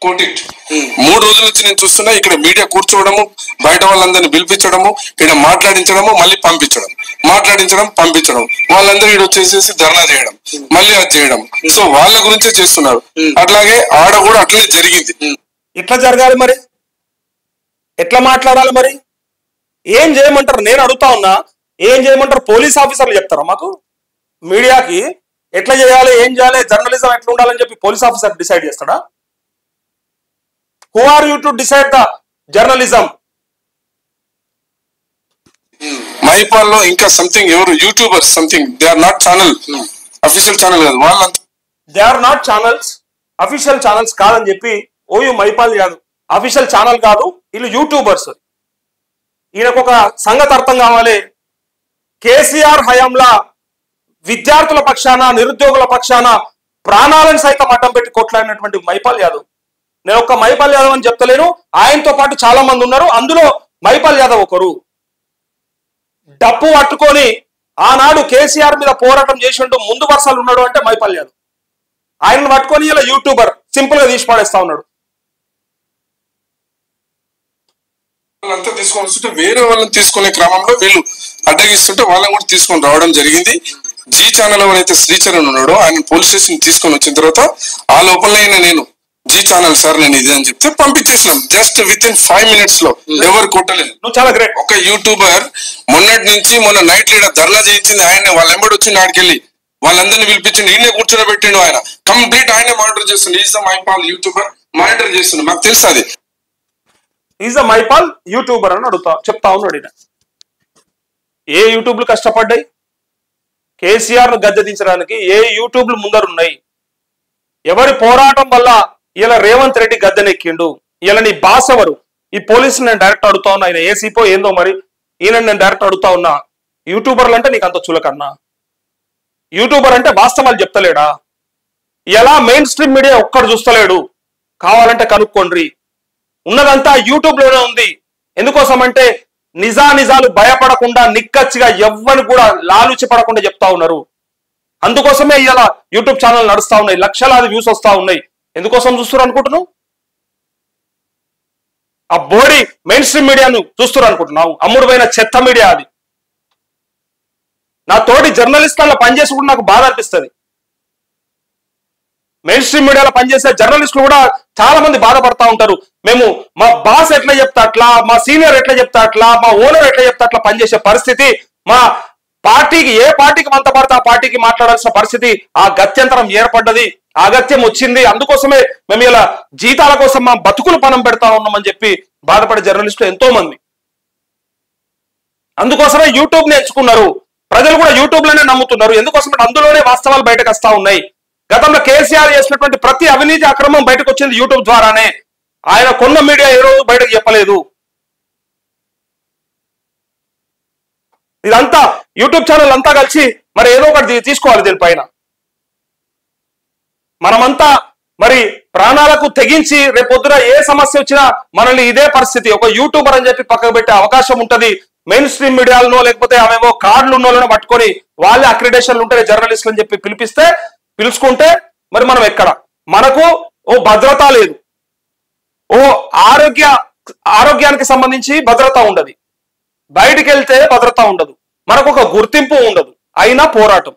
కోటిట్ 3 రోజుల నుంచి నేను చూస్తున్నా. ఇక్కడ మీడియా కూర్చోవడము, బయట వాళ్ళందరినీ పిలిపించడము, ఇక్కడ మాట్లాడించడము, మళ్ళీ పంపించడం, మాట్లాడించడం, పంపించడం, వాళ్ళందరూ ఇక్కడ వచ్చేసేసి ధర్నా చేయడం, మళ్ళీ అది చేయడం. సో వాళ్ళ గురించే చేస్తున్నారు. అట్లాగే ఆడ కూడా అట్లనే జరిగింది. ఇట్లా జరగాలి మరి, ఎట్లా మాట్లాడాలి మరి, ఏం చేయమంటారు? నేను అడుగుతా ఉన్నా, ఏం చేయమంటారు? పోలీస్ ఆఫీసర్లు చెప్తారా మాకు? మీడియాకి ఎట్లా చేయాలి, ఏం చేయాలి, జర్నలిజం ఎట్లా ఉండాలని చెప్పి పోలీస్ ఆఫీసర్ డిసైడ్ చేస్తాడా? Who are you to decide the journalism? మైపాల్లో ఇంకా సంథింగ్ ఎవరు YouTubers something they are not channel, official channel కాదు వాళ్ళంతా. They are not channels, official channels కాదని చెప్పి ఓయూ మైపాల్ కాదు, అఫీషియల్ ఛానల్ కాదు, వీళ్ళు యూట్యూబర్స్. ఈయనకు ఒక సంగతి అర్థం కావాలి. కేసీఆర్ హయాంలా విద్యార్థుల పక్షాన, నిరుద్యోగుల పక్షాన ప్రాణాలను సైతం అడ్డం పెట్టి కొట్లాడినటువంటి మైపాల్ యాదవ్. నేను ఒక్క మైపాల్ యాదవ్ అని చెప్తలేను, ఆయనతో పాటు చాలా మంది ఉన్నారు. అందులో మైపాల్ యాదవ్ ఒకరు. డప్పు పట్టుకొని ఆనాడు కేసీఆర్ మీద పోరాటం చేసింటూ ముందు వరుసలు ఉన్నాడు అంటే మైపాల్ యాదవ్. ఆయనను పట్టుకొని ఇలా యూట్యూబర్ సింపుల్ గా తీసి పడేస్తా ఉన్నాడు. వాళ్ళంతా తీసుకొని వస్తుంటే వేరే వాళ్ళని తీసుకునే క్రమంలో వీళ్ళు అడ్డగిస్తుంటే వాళ్ళని కూడా తీసుకొని రావడం జరిగింది. జీ ఛానల్ ఎవరైతే శ్రీచరణ్ ఉన్నాడో ఆయన పోలీస్ స్టేషన్ తీసుకొని వచ్చిన తర్వాత ఆ లోపలనే నేను జీ ఛానల్ సార్ నేను ఇది అని చెప్తే పంపించేసినాం. జస్ట్ విత్ ఇన్ 5 minutes లో ఎవరు కొట్టలేదు. నువ్వు చాలా గ్రేట్. ఒక యూట్యూబర్ మొన్నటి నుంచి మొన్న నైట్ లీడర్ ధర్నా చేయించింది ఆయన. వాళ్ళ ఎంబడి వచ్చింది, ఆడికెళ్ళి వాళ్ళందరినీ పిలిపించింది, ఈయనే కూర్చోబెట్టిండు. ఆయన కంప్లీట్ ఆయనే మానిటర్ చేస్తుండే. Is the Mypal YouTuber monitor చేస్తుండే. మాకు తెలుసు అది. ఈజ్ ద మైపాల్ యూట్యూబర్ అని చెప్తా ఉన్నాడు. ఏ యూట్యూబ్లు కష్టపడ్డాయి కేసీఆర్ ను గద్దెదించడానికి? ఏ యూట్యూబ్లు ముందరున్నాయి? ఎవరి పోరాటం వల్ల ఇలా రేవంత్ రెడ్డి గద్దెనెక్కిండు? ఇలా నీ బాస్ ఎవరు? ఈ పోలీసులు నేను డైరెక్ట్ అడుగుతా ఉన్నా. ఆయన ఏసీపో ఏందో మరి, ఈయన నేను డైరెక్ట్ అడుగుతా ఉన్నా. యూట్యూబర్లు అంటే నీకు అంత చులకన్నా? యూట్యూబర్ అంటే వాస్తవాలు చెప్తలేడా? ఎలా మెయిన్ స్ట్రీమ్ మీడియా ఒక్కడు చూస్తలేడు? కావాలంటే కనుక్కోండి. ఉన్నదంతా యూట్యూబ్ లోనే ఉంది. ఎందుకోసం అంటే నిజాలు భయపడకుండా నిక్కచ్చిగా ఎవ్వరు కూడా లాలుచి పడకుండా చెప్తా ఉన్నారు. అందుకోసమే ఇలా యూట్యూబ్ ఛానల్ నడుస్తా ఉన్నాయి, లక్షలాది వ్యూస్ వస్తా ఉన్నాయి. ఎందుకోసం చూస్తున్నారు అనుకుంటున్నావు? ఆ బోడీ మెయిన్ స్ట్రీమ్ మీడియాను చూస్తున్నారు అనుకుంటున్నావు? అమ్ముడుపోయిన చెత్త మీడియా అది. నా తోటి జర్నలిస్టుల పనిచేసి కూడా నాకు బాధ అనిపిస్తుంది. మెయిన్ స్ట్రీమ్ మీడియాలో పనిచేసే జర్నలిస్టులు కూడా చాలా మంది బాధపడతా ఉంటారు. మేము మా బాస్ ఎట్లా చెప్తా అట్లా, మా సీనియర్ ఎట్లా చెప్తా అట్లా, మా ఓనర్ ఎట్లా చెప్తా అట్లా పనిచేసే పరిస్థితి, మా పార్టీకి ఏ పార్టీకి మంత పడితే ఆ పార్టీకి మాట్లాడాల్సిన పరిస్థితి, ఆ గత్యంతరం ఏర్పడ్డది, అగత్యం వచ్చింది. అందుకోసమే మేము ఇలా జీతాల కోసం మా బతుకులు పనం పెడతా ఉన్నామని చెప్పి బాధపడే జర్నలిస్టులు ఎంతో మంది. అందుకోసమే యూట్యూబ్ ని ఎంచుకున్నారు. ప్రజలు కూడా యూట్యూబ్ లోనే నమ్ముతున్నారు. ఎందుకోసం అందులోనే వాస్తవాలు బయటకు వస్తా ఉన్నాయి. గతంలో కేసీఆర్ చేసినటువంటి ప్రతి అవినీతి అక్రమం బయటకు వచ్చింది యూట్యూబ్ ద్వారానే. ఆయన కొన్న మీడియా ఏ రోజు బయటకు చెప్పలేదు. ఇదంతా యూట్యూబ్ ఛానల్ అంతా కలిసి మరి ఏదో ఒకటి తీసుకోవాలి దీనిపైన. మనమంతా మరి ప్రాణాలకు తెగించి రేపొద్దున ఏ సమస్య వచ్చినా మనల్ని ఇదే పరిస్థితి ఒక యూట్యూబర్ అని చెప్పి పక్కకు పెట్టే అవకాశం ఉంటది. మెయిన్ స్ట్రీమ్ మీడియాలను లేకపోతే ఆమెమో కార్డులు ఉన్నోళ్ళను పట్టుకొని వాళ్ళే అక్రిడేషన్లు ఉంటే జర్నలిస్టులు అని చెప్పి పిలుచుకుంటే మరి మనం ఎక్కడ? మనకు ఓ భద్రత లేదు, ఓ ఆరోగ్యానికి సంబంధించి భద్రత ఉండదు, బయటికి వెళ్తే భద్రత ఉండదు, మనకు ఒక గుర్తింపు ఉండదు. అయినా పోరాటం.